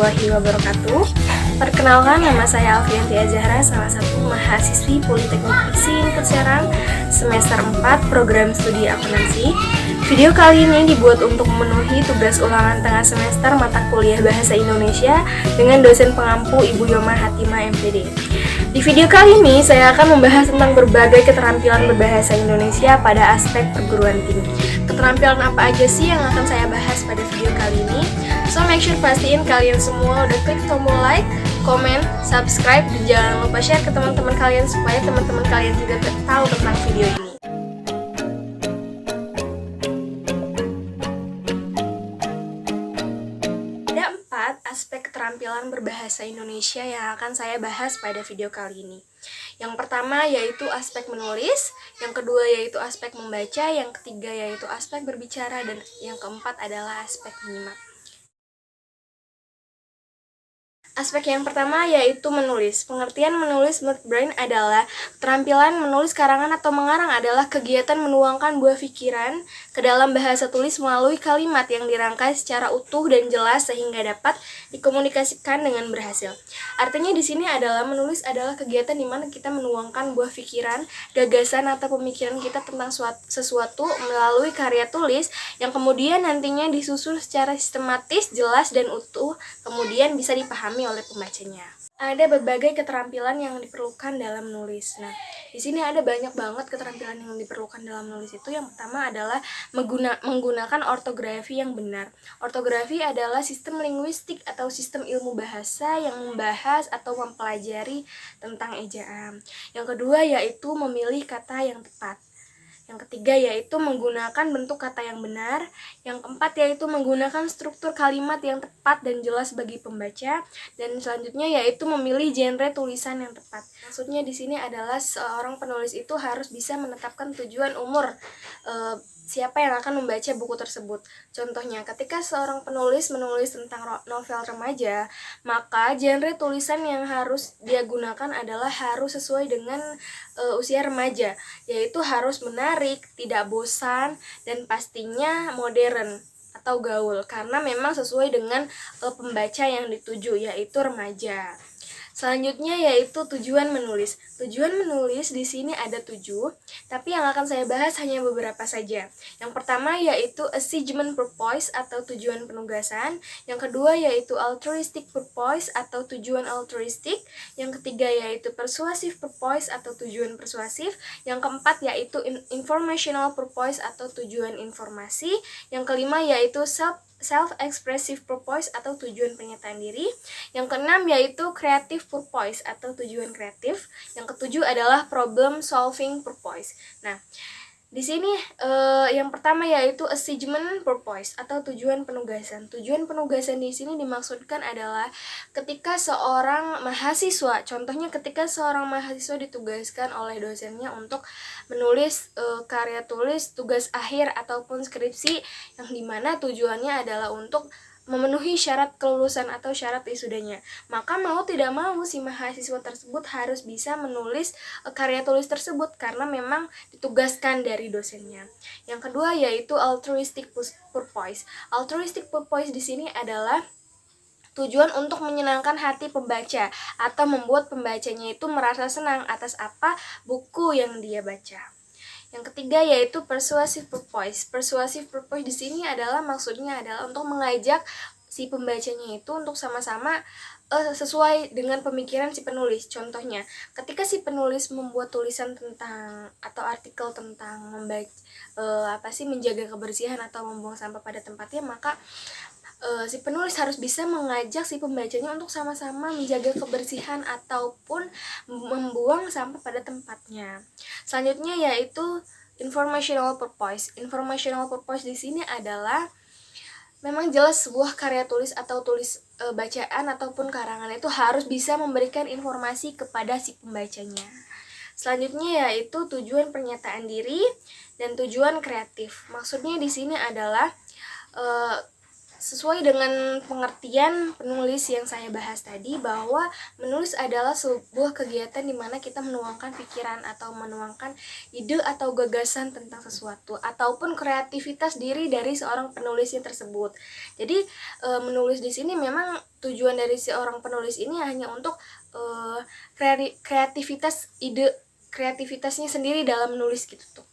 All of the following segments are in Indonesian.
warahmatullahi wabarakatuh. Perkenalkan, nama saya Alfianti Azahra, salah satu mahasiswi Politeknik IKSI Input Serang semester 4 program studi akuntansi. Video kali ini dibuat untuk memenuhi tugas ulangan tengah semester mata kuliah Bahasa Indonesia dengan dosen pengampu Ibu Yoma Hatimah MPD. Di video kali ini saya akan membahas tentang berbagai keterampilan berbahasa Indonesia pada aspek perguruan tinggi. Keterampilan apa aja sih yang akan saya bahas pada video kali ini? So make sure pastiin kalian semua udah klik tombol like, komen, subscribe, dan jangan lupa share ke teman-teman kalian supaya teman-teman kalian juga tahu tentang video ini. Ada 4 aspek keterampilan berbahasa Indonesia yang akan saya bahas pada video kali ini. Yang pertama yaitu aspek menulis, yang kedua yaitu aspek membaca, yang ketiga yaitu aspek berbicara, dan yang keempat adalah aspek menyimak. Aspek yang pertama yaitu menulis. Pengertian menulis menurut Brain adalah keterampilan menulis karangan atau mengarang adalah kegiatan menuangkan buah pikiran ke dalam bahasa tulis melalui kalimat yang dirangkai secara utuh dan jelas sehingga dapat dikomunikasikan dengan berhasil. Artinya di sini adalah menulis adalah kegiatan di mana kita menuangkan buah pikiran, gagasan atau pemikiran kita tentang sesuatu melalui karya tulis yang kemudian nantinya disusun secara sistematis, jelas dan utuh, kemudian bisa dipahami oleh pembacanya. Ada berbagai keterampilan yang diperlukan dalam menulis. Nah, di sini ada banyak banget keterampilan yang diperlukan dalam menulis itu. Yang pertama adalah menggunakan ortografi yang benar. Ortografi adalah sistem linguistik atau sistem ilmu bahasa yang membahas atau mempelajari tentang ejaan. Yang kedua yaitu memilih kata yang tepat. Yang ketiga yaitu menggunakan bentuk kata yang benar. Yang keempat yaitu menggunakan struktur kalimat yang tepat dan jelas bagi pembaca. Dan selanjutnya yaitu memilih genre tulisan yang tepat. Maksudnya di sini adalah seorang penulis itu harus bisa menetapkan tujuan umur siapa yang akan membaca buku tersebut. Contohnya, ketika seorang penulis menulis tentang novel remaja, maka genre tulisan yang harus dia gunakan adalah harus sesuai dengan usia remaja, yaitu harus menarik, tidak bosan, dan pastinya modern atau gaul, karena memang sesuai dengan pembaca yang dituju, yaitu remaja. Selanjutnya yaitu tujuan menulis. Tujuan menulis di sini ada 7, tapi yang akan saya bahas hanya beberapa saja. Yang pertama yaitu assignment purpose atau tujuan penugasan. Yang kedua yaitu altruistic purpose atau tujuan altruistik. Yang ketiga yaitu persuasive purpose atau tujuan persuasif. Yang keempat yaitu informational purpose atau tujuan informasi. Yang kelima yaitu self-expressive purpose atau tujuan pernyataan diri. Yang keenam yaitu creative purpose atau tujuan kreatif. Yang ketujuh adalah problem solving purpose. Nah, di sini yang pertama yaitu assignment purpose atau tujuan penugasan. Tujuan penugasan di sini dimaksudkan adalah ketika seorang mahasiswa, contohnya ketika seorang mahasiswa ditugaskan oleh dosennya untuk menulis karya tulis tugas akhir ataupun skripsi yang dimana tujuannya adalah untuk memenuhi syarat kelulusan atau syarat wisudanya. Maka mau tidak mau si mahasiswa tersebut harus bisa menulis karya tulis tersebut karena memang ditugaskan dari dosennya. Yang kedua yaitu altruistic purpose. Altruistic purpose di sini adalah tujuan untuk menyenangkan hati pembaca atau membuat pembacanya itu merasa senang atas apa buku yang dia baca. Yang ketiga yaitu persuasive purpose. Persuasive purpose di sini adalah maksudnya adalah untuk mengajak si pembacanya itu untuk sama-sama sesuai dengan pemikiran si penulis. Contohnya, ketika si penulis membuat tulisan tentang atau artikel tentang menjaga kebersihan atau membuang sampah pada tempatnya, maka si penulis harus bisa mengajak si pembacanya untuk sama-sama menjaga kebersihan ataupun membuang sampah pada tempatnya. Selanjutnya yaitu informational purpose. Informational purpose di sini adalah memang jelas sebuah karya tulis atau bacaan ataupun karangan itu harus bisa memberikan informasi kepada si pembacanya. Selanjutnya yaitu tujuan pernyataan diri dan tujuan kreatif. Maksudnya di sini adalah Sesuai dengan pengertian penulis yang saya bahas tadi, bahwa menulis adalah sebuah kegiatan di mana kita menuangkan pikiran atau menuangkan ide atau gagasan tentang sesuatu ataupun kreativitas diri dari seorang penulisnya tersebut. Jadi menulis di sini memang tujuan dari seorang penulis ini hanya untuk kreativitasnya sendiri dalam menulis gitu tuh.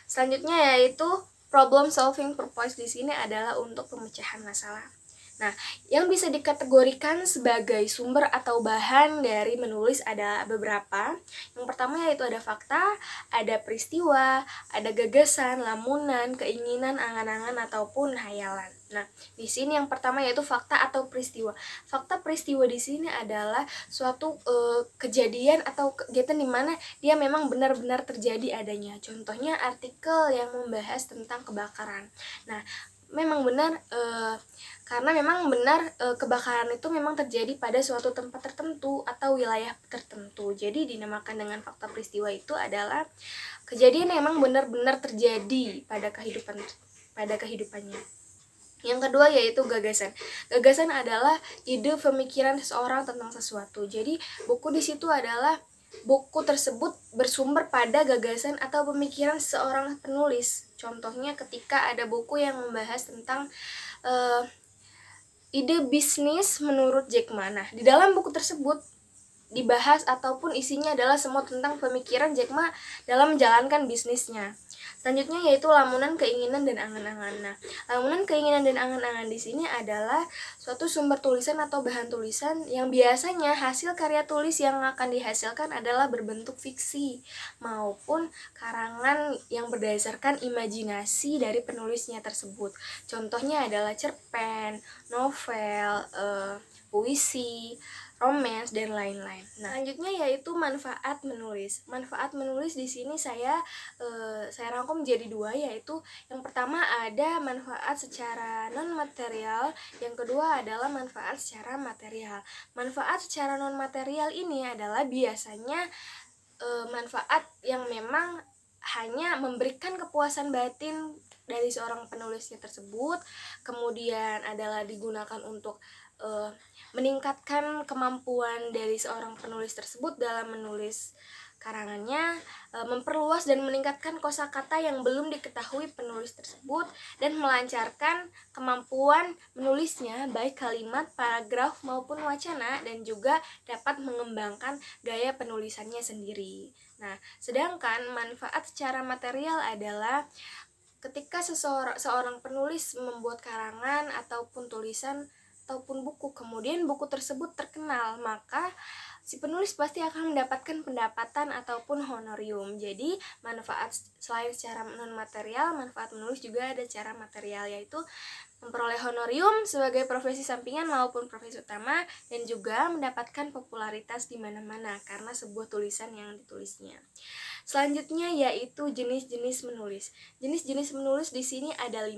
Selanjutnya yaitu problem solving purpose di sini adalah untuk pemecahan masalah. Nah, yang bisa dikategorikan sebagai sumber atau bahan dari menulis ada beberapa. Yang pertama yaitu ada fakta, ada peristiwa, ada gagasan, lamunan, keinginan, angan-angan, ataupun hayalan. Nah, di sini yang pertama yaitu fakta atau peristiwa. Fakta peristiwa di sini adalah suatu kejadian atau kegiatan di mana dia memang benar-benar terjadi adanya. Contohnya artikel yang membahas tentang kebakaran. Nah, memang benar karena memang benar kebakaran itu memang terjadi pada suatu tempat tertentu atau wilayah tertentu. Jadi dinamakan dengan fakta peristiwa itu adalah kejadian yang memang benar-benar terjadi pada kehidupannya. Yang kedua yaitu gagasan. Gagasan adalah ide pemikiran seseorang tentang sesuatu. Jadi buku di situ adalah buku tersebut bersumber pada gagasan atau pemikiran seorang penulis. Contohnya ketika ada buku yang membahas tentang ide bisnis menurut Jack Ma. Nah, di dalam buku tersebut dibahas ataupun isinya adalah semua tentang pemikiran Jack Ma dalam menjalankan bisnisnya. Selanjutnya yaitu lamunan keinginan dan angan-angan. Nah, lamunan keinginan dan angan-angan di sini adalah suatu sumber tulisan atau bahan tulisan yang biasanya hasil karya tulis yang akan dihasilkan adalah berbentuk fiksi maupun karangan yang berdasarkan imajinasi dari penulisnya tersebut. Contohnya adalah cerpen, novel, puisi, romance, dan lain-lain. Nah, selanjutnya yaitu manfaat menulis. Manfaat menulis di sini saya rangkum menjadi dua, yaitu yang pertama ada manfaat secara non material, yang kedua adalah manfaat secara material. Manfaat secara non material ini adalah biasanya manfaat yang memang hanya memberikan kepuasan batin dari seorang penulisnya tersebut, kemudian adalah digunakan untuk meningkatkan kemampuan dari seorang penulis tersebut dalam menulis karangannya, memperluas dan meningkatkan kosakata yang belum diketahui penulis tersebut, dan melancarkan kemampuan menulisnya baik kalimat, paragraf maupun wacana, dan juga dapat mengembangkan gaya penulisannya sendiri. Nah, sedangkan manfaat secara material adalah ketika seorang penulis membuat karangan ataupun tulisan ataupun buku, kemudian buku tersebut terkenal, maka si penulis pasti akan mendapatkan pendapatan ataupun honorium. Jadi manfaat selain secara non material, manfaat menulis juga ada secara material, yaitu memperoleh honorium sebagai profesi sampingan maupun profesi utama, dan juga mendapatkan popularitas di mana-mana karena sebuah tulisan yang ditulisnya. Selanjutnya yaitu jenis-jenis menulis. Jenis-jenis menulis di sini ada 5.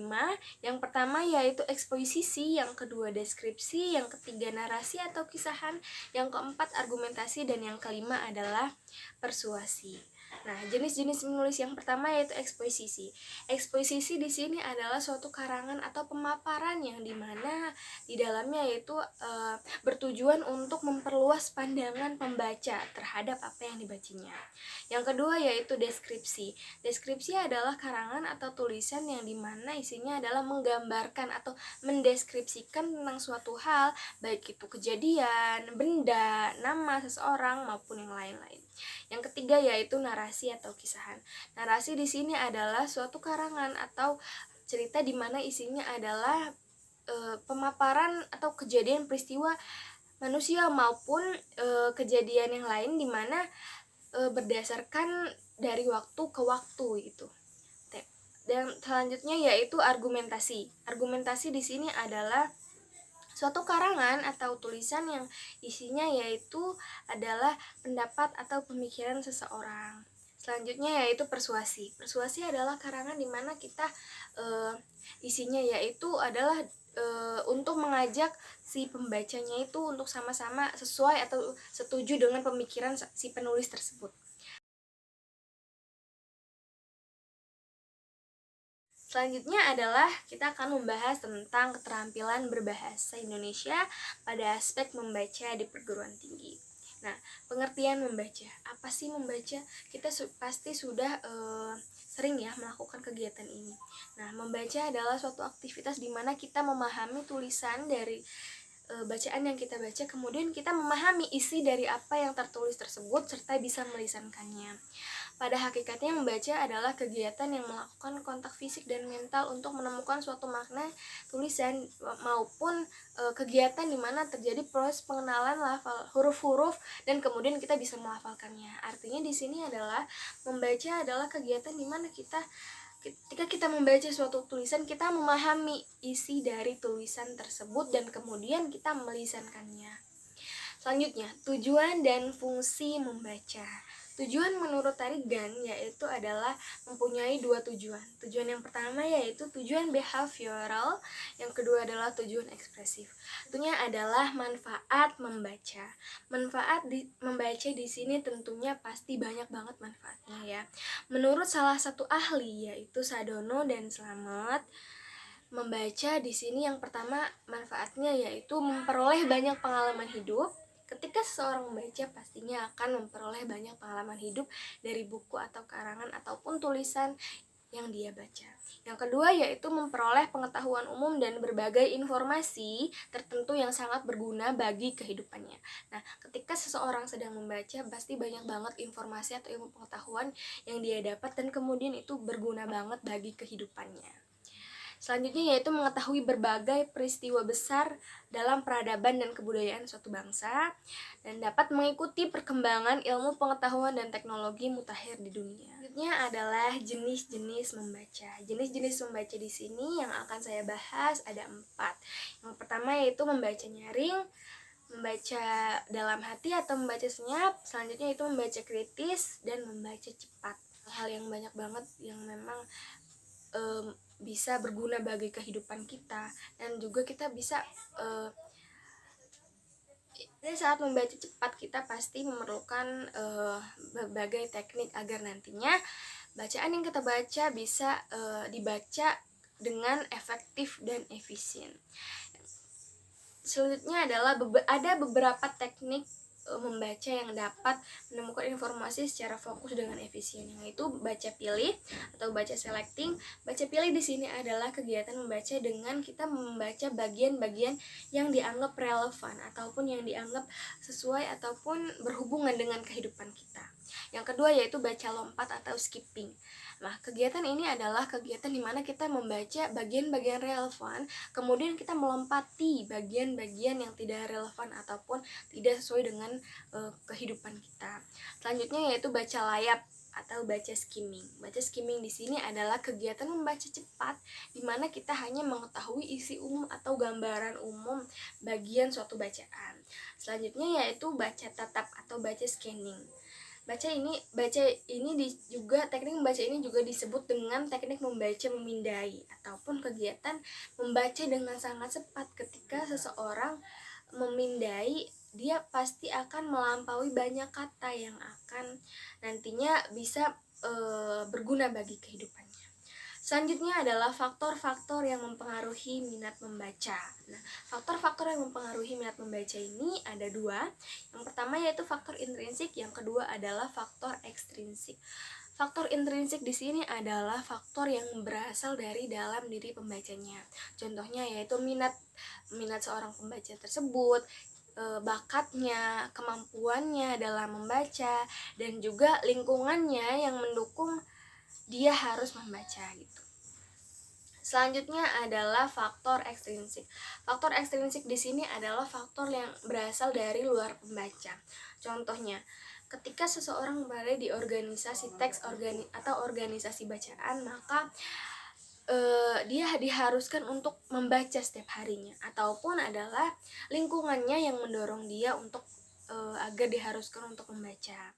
Yang pertama yaitu eksposisi, yang kedua deskripsi, yang ketiga narasi atau kisahan, yang keempat argumentasi, dan yang kelima adalah persuasi. Nah, jenis-jenis menulis yang pertama yaitu eksposisi. Eksposisi di sini adalah suatu karangan atau pemaparan yang dimana di dalamnya yaitu bertujuan untuk memperluas pandangan pembaca terhadap apa yang dibacanya. Yang kedua yaitu deskripsi. Deskripsi adalah karangan atau tulisan yang dimana isinya adalah menggambarkan atau mendeskripsikan tentang suatu hal, baik itu kejadian, benda, nama seseorang maupun yang lain-lain. Yang ketiga yaitu narasi atau kisahan. Narasi di sini adalah suatu karangan atau cerita di mana isinya adalah pemaparan atau kejadian peristiwa manusia maupun kejadian yang lain di mana berdasarkan dari waktu ke waktu gitu. Dan selanjutnya yaitu argumentasi. Argumentasi di sini adalah suatu karangan atau tulisan yang isinya yaitu adalah pendapat atau pemikiran seseorang. Selanjutnya yaitu persuasi. Persuasi adalah karangan di mana kita isinya yaitu adalah untuk mengajak si pembacanya itu untuk sama-sama sesuai atau setuju dengan pemikiran si penulis tersebut. Selanjutnya adalah kita akan membahas tentang keterampilan berbahasa Indonesia pada aspek membaca di perguruan tinggi. Nah, pengertian membaca. Apa sih membaca? Kita pasti sudah sering ya melakukan kegiatan ini. Nah, membaca adalah suatu aktivitas di mana kita memahami tulisan dari bacaan yang kita baca, kemudian kita memahami isi dari apa yang tertulis tersebut serta bisa melisankannya. Pada hakikatnya membaca adalah kegiatan yang melakukan kontak fisik dan mental untuk menemukan suatu makna tulisan maupun kegiatan di mana terjadi proses pengenalan lafal huruf-huruf dan kemudian kita bisa melafalkannya. Artinya di sini adalah membaca adalah kegiatan di mana ketika kita membaca suatu tulisan, kita memahami isi dari tulisan tersebut dan kemudian kita melisankannya. Selanjutnya, tujuan dan fungsi membaca. Tujuan menurut Tarigan yaitu adalah mempunyai dua tujuan. Tujuan yang pertama yaitu tujuan behavioral, yang kedua adalah tujuan ekspresif. Tentunya adalah manfaat membaca. Manfaat membaca di sini tentunya pasti banyak banget manfaatnya ya. Menurut salah satu ahli yaitu Sadono dan Slamet, membaca di sini yang pertama manfaatnya yaitu memperoleh banyak pengalaman hidup. Ketika seseorang membaca pastinya akan memperoleh banyak pengalaman hidup dari buku atau karangan ataupun tulisan yang dia baca. Yang kedua yaitu memperoleh pengetahuan umum dan berbagai informasi tertentu yang sangat berguna bagi kehidupannya. Nah, ketika seseorang sedang membaca pasti banyak banget informasi atau ilmu pengetahuan yang dia dapat dan kemudian itu berguna banget bagi kehidupannya. Selanjutnya yaitu mengetahui berbagai peristiwa besar dalam peradaban dan kebudayaan suatu bangsa dan dapat mengikuti perkembangan ilmu pengetahuan dan teknologi mutakhir di dunia. Selanjutnya adalah jenis-jenis membaca. Jenis-jenis membaca di sini yang akan saya bahas ada 4. Yang pertama yaitu membaca nyaring, membaca dalam hati atau membaca senyap. Selanjutnya itu membaca kritis dan membaca cepat. Hal yang banyak banget yang memang bisa berguna bagi kehidupan kita dan juga kita bisa saat membaca cepat kita pasti memerlukan berbagai teknik agar nantinya bacaan yang kita baca bisa dibaca dengan efektif dan efisien. Selanjutnya adalah ada beberapa teknik membaca yang dapat menemukan informasi secara fokus dengan efisien, yaitu baca pilih atau baca selecting. Baca pilih di sini adalah kegiatan membaca dengan kita membaca bagian-bagian yang dianggap relevan ataupun yang dianggap sesuai ataupun berhubungan dengan kehidupan kita. Yang kedua yaitu baca lompat atau skipping. Nah, kegiatan ini adalah kegiatan di mana kita membaca bagian-bagian relevan, kemudian kita melompati bagian-bagian yang tidak relevan ataupun tidak sesuai dengan kehidupan kita. Selanjutnya yaitu baca layap atau baca skimming. Baca skimming di sini adalah kegiatan membaca cepat di mana kita hanya mengetahui isi umum atau gambaran umum bagian suatu bacaan. Selanjutnya yaitu baca tatap atau baca scanning. Teknik membaca ini juga disebut dengan teknik membaca memindai ataupun kegiatan membaca dengan sangat cepat. Ketika seseorang memindai, dia pasti akan melampaui banyak kata yang akan nantinya bisa berguna bagi kehidupannya. Selanjutnya adalah faktor-faktor yang mempengaruhi minat membaca. Nah, faktor-faktor yang mempengaruhi minat membaca ini ada 2. Yang pertama yaitu faktor intrinsik, yang kedua adalah faktor ekstrinsik. Faktor intrinsik di sini adalah faktor yang berasal dari dalam diri pembacanya. Contohnya yaitu minat seorang pembaca tersebut, bakatnya, kemampuannya dalam membaca, dan juga lingkungannya yang mendukung dia harus membaca gitu. Selanjutnya adalah faktor ekstrinsik. Faktor ekstrinsik di sini adalah faktor yang berasal dari luar pembaca. Contohnya, ketika seseorang berada di organisasi teks atau organisasi bacaan, maka dia diharuskan untuk membaca setiap harinya, ataupun adalah lingkungannya yang mendorong dia untuk agar diharuskan untuk membaca.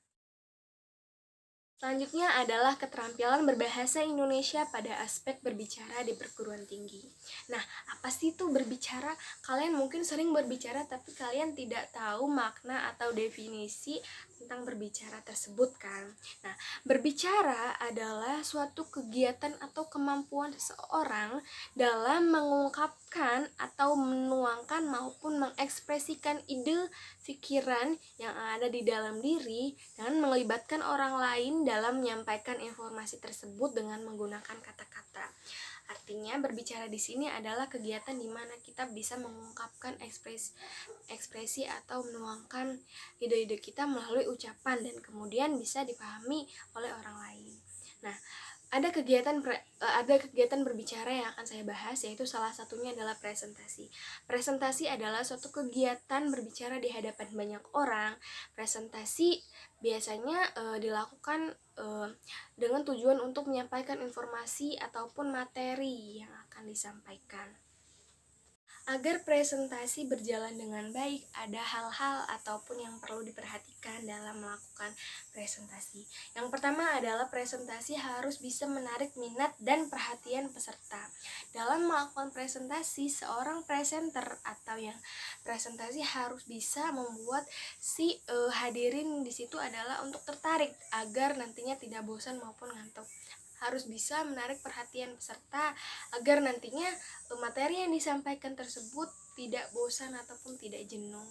Selanjutnya adalah keterampilan berbahasa Indonesia pada aspek berbicara di perguruan tinggi. Nah, apa sih itu berbicara? Kalian mungkin sering berbicara tapi kalian tidak tahu makna atau definisi tentang berbicara tersebut kan. Nah, berbicara adalah suatu kegiatan atau kemampuan seseorang dalam mengungkapkan atau menuangkan maupun mengekspresikan ide, pikiran yang ada di dalam diri dan melibatkan orang lain dalam menyampaikan informasi tersebut dengan menggunakan kata-kata. Artinya berbicara di sini adalah kegiatan di mana kita bisa mengungkapkan ekspresi atau menuangkan ide-ide kita melalui ucapan dan kemudian bisa dipahami oleh orang lain. Nah, ada kegiatan berbicara yang akan saya bahas, yaitu salah satunya adalah presentasi. Presentasi adalah suatu kegiatan berbicara di hadapan banyak orang. Presentasi biasanya dilakukan dengan tujuan untuk menyampaikan informasi ataupun materi yang akan disampaikan. Agar presentasi berjalan dengan baik, ada hal-hal ataupun yang perlu diperhatikan dalam melakukan presentasi. Yang pertama adalah presentasi harus bisa menarik minat dan perhatian peserta. Dalam melakukan presentasi, seorang presenter atau yang presentasi harus bisa membuat si hadirin di situ adalah untuk tertarik agar nantinya tidak bosan maupun ngantuk. Harus bisa menarik perhatian peserta agar nantinya materi yang disampaikan tersebut tidak bosan ataupun tidak jenuh.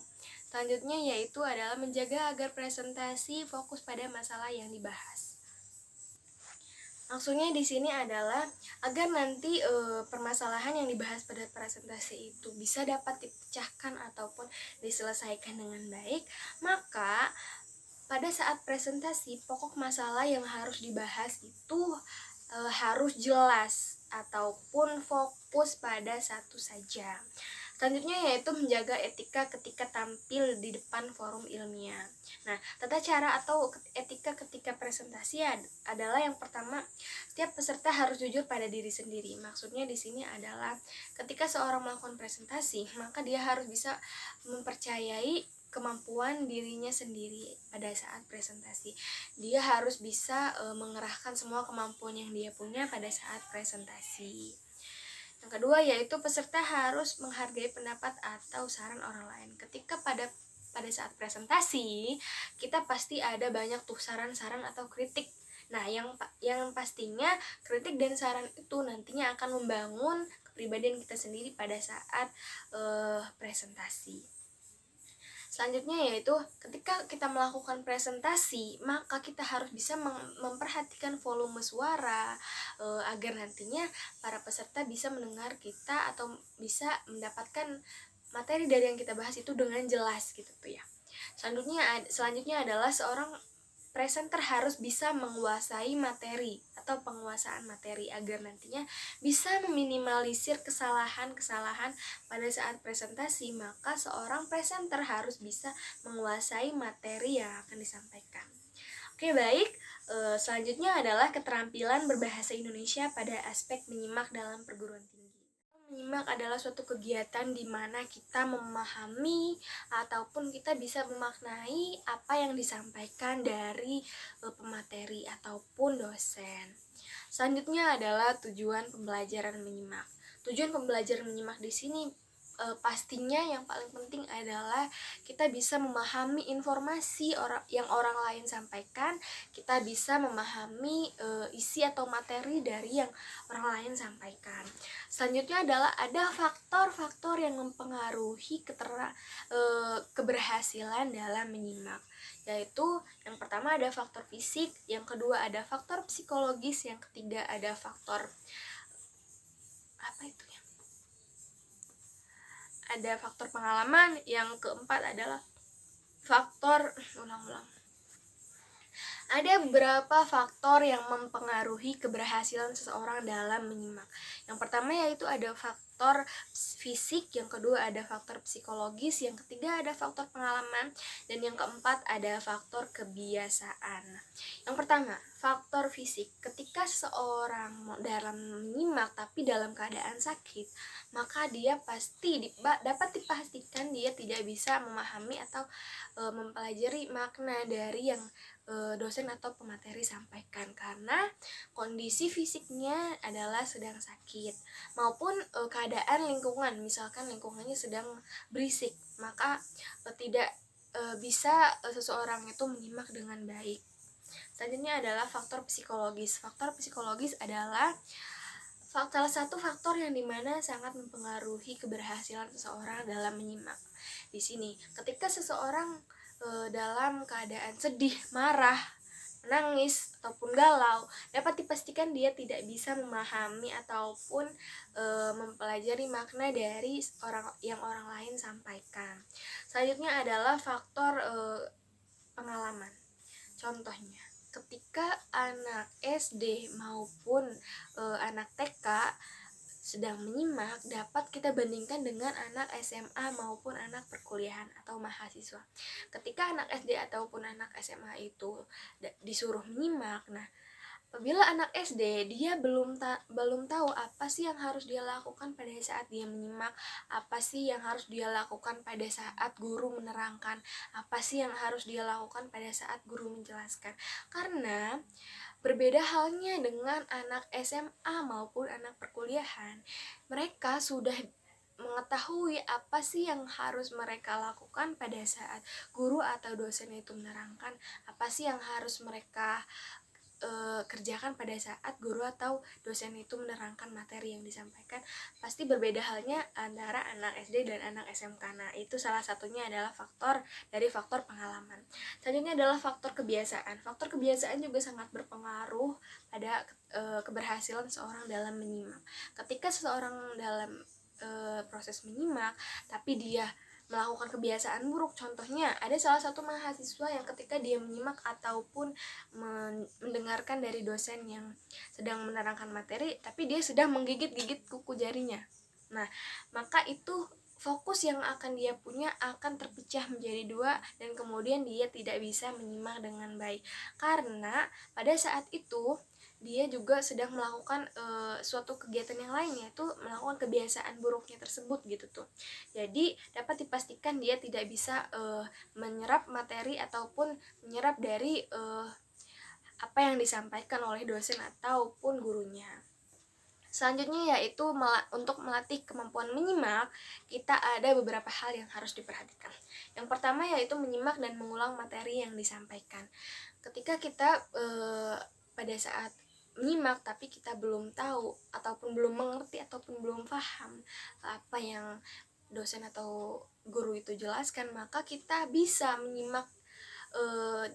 Selanjutnya yaitu adalah menjaga agar presentasi fokus pada masalah yang dibahas. Maksudnya di sini adalah agar nanti permasalahan yang dibahas pada presentasi itu bisa dapat dipecahkan ataupun diselesaikan dengan baik, maka pada saat presentasi, pokok masalah yang harus dibahas itu harus jelas ataupun fokus pada satu saja. Selanjutnya yaitu menjaga etika ketika tampil di depan forum ilmiah. Nah, tata cara atau etika ketika presentasi adalah yang pertama, setiap peserta harus jujur pada diri sendiri. Maksudnya di sini adalah ketika seorang melakukan presentasi, maka dia harus bisa mempercayai kemampuan dirinya sendiri pada saat presentasi. Dia harus bisa mengerahkan semua kemampuan yang dia punya pada saat presentasi. Yang kedua yaitu peserta harus menghargai pendapat atau saran orang lain. Ketika pada saat presentasi, kita pasti ada banyak tuh saran-saran atau kritik. Nah, yang pastinya kritik dan saran itu nantinya akan membangun kepribadian kita sendiri pada saat presentasi. Selanjutnya yaitu ketika kita melakukan presentasi, maka kita harus bisa memperhatikan volume suara agar nantinya para peserta bisa mendengar kita atau bisa mendapatkan materi dari yang kita bahas itu dengan jelas gitu tuh ya. Selanjutnya adalah seorang presenter harus bisa menguasai materi atau penguasaan materi agar nantinya bisa meminimalisir kesalahan-kesalahan pada saat presentasi. Maka seorang presenter harus bisa menguasai materi yang akan disampaikan. Oke, baik. Selanjutnya adalah keterampilan berbahasa Indonesia pada aspek menyimak dalam perguruan tinggi. Menyimak adalah suatu kegiatan di mana kita memahami ataupun kita bisa memaknai apa yang disampaikan dari pemateri ataupun dosen. Selanjutnya adalah tujuan pembelajaran menyimak. Tujuan pembelajaran menyimak di sini pastinya yang paling penting adalah kita bisa memahami informasi yang orang lain sampaikan, kita bisa memahami isi atau materi dari yang orang lain sampaikan. Selanjutnya adalah ada faktor-faktor yang mempengaruhi keberhasilan dalam menyimak, yaitu yang pertama ada faktor fisik, yang kedua ada faktor psikologis, yang ketiga ada faktor ada faktor pengalaman, yang keempat adalah faktor Ada beberapa faktor yang mempengaruhi keberhasilan seseorang dalam menyimak. Yang pertama yaitu ada faktor fisik, yang kedua ada faktor psikologis, yang ketiga ada faktor pengalaman, dan yang keempat ada faktor kebiasaan. Yang pertama, faktor fisik. Ketika seseorang dalam menyimak tapi dalam keadaan sakit, maka dia pasti dapat dipastikan dia tidak bisa memahami atau mempelajari makna dari yang dosen atau pemateri sampaikan, karena kondisi fisiknya adalah sedang sakit maupun keadaan lingkungan, misalkan lingkungannya sedang berisik, maka tidak bisa seseorang itu menyimak dengan baik. Selanjutnya adalah faktor psikologis. Faktor psikologis adalah salah satu faktor yang dimana sangat mempengaruhi keberhasilan seseorang dalam menyimak. Di sini, ketika seseorang dalam keadaan sedih, marah, menangis, ataupun galau, dapat dipastikan dia tidak bisa memahami ataupun mempelajari makna dari orang lain sampaikan. Selanjutnya adalah faktor pengalaman. Contohnya, ketika anak SD maupun anak TK sedang menyimak, dapat kita bandingkan dengan anak SMA maupun anak perkuliahan atau mahasiswa. Ketika anak SD ataupun anak SMA itu disuruh menyimak, nah apabila anak SD dia belum tahu apa sih yang harus dia lakukan pada saat dia menyimak, apa sih yang harus dia lakukan pada saat guru menerangkan, apa sih yang harus dia lakukan pada saat guru menjelaskan. Karena berbeda halnya dengan anak SMA maupun anak perkuliahan, mereka sudah mengetahui apa sih yang harus mereka lakukan pada saat guru atau dosen itu menerangkan, apa sih yang harus mereka kerjakan pada saat guru atau dosen itu menerangkan materi yang disampaikan. Pasti berbeda halnya antara anak SD dan anak SMK. Nah, itu salah satunya adalah faktor pengalaman. Selanjutnya adalah faktor kebiasaan. Faktor kebiasaan juga sangat berpengaruh pada keberhasilan seseorang dalam menyimak. Ketika seseorang dalam proses menyimak tapi dia melakukan kebiasaan buruk, contohnya ada salah satu mahasiswa yang ketika dia menyimak ataupun mendengarkan dari dosen yang sedang menerangkan materi, tapi dia sedang menggigit-gigit kuku jarinya. Nah, maka itu fokus yang akan dia punya akan terpecah menjadi dua, dan kemudian dia tidak bisa menyimak dengan baik, karena pada saat itu dia juga sedang melakukan suatu kegiatan yang lain, yaitu melakukan kebiasaan buruknya tersebut gitu tuh. Jadi dapat dipastikan dia tidak bisa menyerap materi ataupun menyerap dari apa yang disampaikan oleh dosen ataupun gurunya. Selanjutnya yaitu untuk melatih kemampuan menyimak, kita ada beberapa hal yang harus diperhatikan. Yang pertama yaitu menyimak dan mengulang materi yang disampaikan. Ketika kita pada saat menyimak tapi kita belum tahu ataupun belum mengerti ataupun belum paham apa yang dosen atau guru itu jelaskan, maka kita bisa menyimak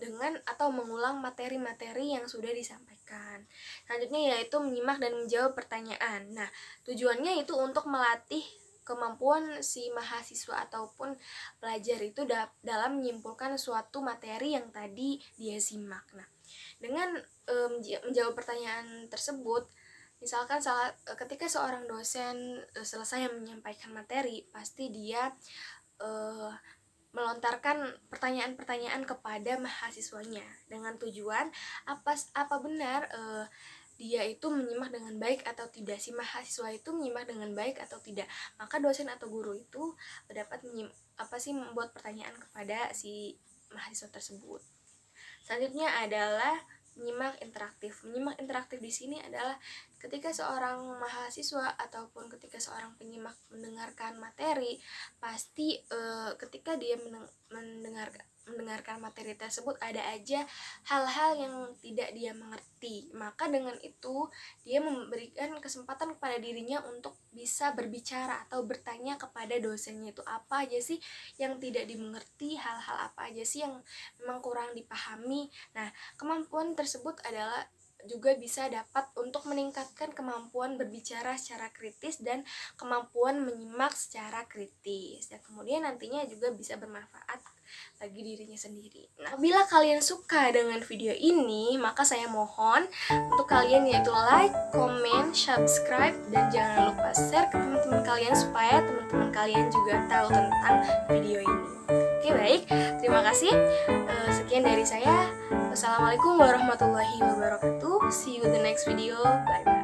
dengan atau mengulang materi-materi yang sudah disampaikan. Selanjutnya yaitu menyimak dan menjawab pertanyaan. Nah, tujuannya itu untuk melatih kemampuan si mahasiswa ataupun pelajar itu dalam menyimpulkan suatu materi yang tadi dia simak. Nah, dengan menjawab pertanyaan tersebut, misalkan ketika seorang dosen selesai menyampaikan materi, pasti dia melontarkan pertanyaan-pertanyaan kepada mahasiswanya dengan tujuan apa benar dia itu menyimak dengan baik atau tidak, si mahasiswa itu menyimak dengan baik atau tidak. Maka dosen atau guru itu dapat membuat pertanyaan kepada si mahasiswa tersebut. Selanjutnya adalah menyimak interaktif. Menyimak interaktif di sini adalah ketika seorang mahasiswa ataupun ketika seorang penyimak mendengarkan materi, pasti ketika dia mendengarkan materi tersebut ada aja hal-hal yang tidak dia mengerti. Maka dengan itu dia memberikan kesempatan kepada dirinya untuk bisa berbicara atau bertanya kepada dosennya, itu apa aja sih yang tidak dimengerti, hal-hal apa aja sih yang memang kurang dipahami. Nah, kemampuan tersebut adalah juga bisa dapat untuk meningkatkan kemampuan berbicara secara kritis dan kemampuan menyimak secara kritis. Dan kemudian nantinya juga bisa bermanfaat bagi dirinya sendiri. Nah, bila kalian suka dengan video ini, maka saya mohon untuk kalian yaitu like, comment, subscribe, dan jangan lupa share ke teman-teman kalian supaya teman-teman kalian juga tahu tentang video ini. Oke, baik. Terima kasih. Sekian dari saya. Wassalamualaikum warahmatullahi wabarakatuh. See you the next video. Bye bye.